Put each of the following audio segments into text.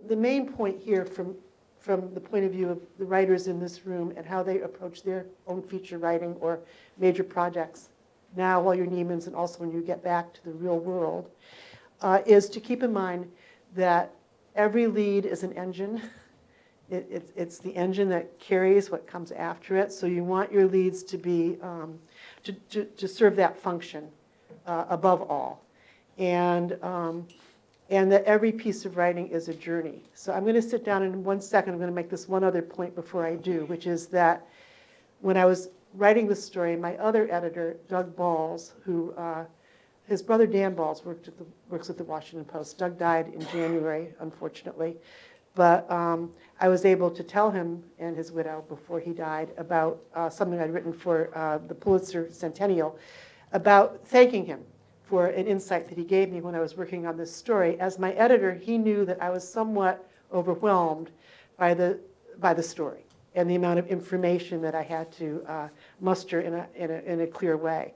the main point here from the point of view of the writers in this room and how they approach their own feature writing or major projects now while you're Neiman's and also when you get back to the real world, is to keep in mind that every lead is an engine. It's the engine that carries what comes after it. So you want your leads to be to serve that function above all, and that every piece of writing is a journey. So I'm going to sit down in 1 second. I'm going to make this one other point before I do, which is that when I was writing this story, my other editor, Doug Balls, who his brother Dan Balls works at the Washington Post. Doug died in January, unfortunately. But I was able to tell him and his widow before he died about something I'd written for the Pulitzer Centennial, about thanking him for an insight that he gave me when I was working on this story. As my editor, he knew that I was somewhat overwhelmed by the story and the amount of information that I had to muster in a clear way.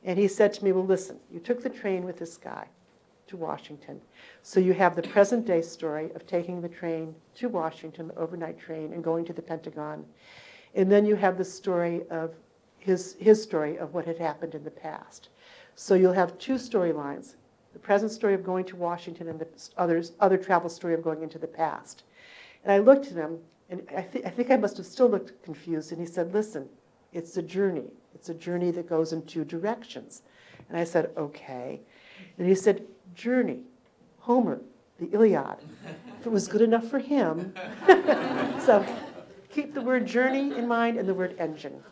And he said to me, well, listen, you took the train with this guy to Washington. So you have the present day story of taking the train to Washington, the overnight train, and going to the Pentagon. And then you have the story of his story of what had happened in the past. So you'll have two storylines, the present story of going to Washington and the other travel story of going into the past. And I looked at him, and I think I must have still looked confused, and he said, listen, it's a journey. It's a journey that goes in two directions. And I said, okay. And he said, journey, Homer, the Iliad. If it was good enough for him. So keep the word journey in mind and the word engine.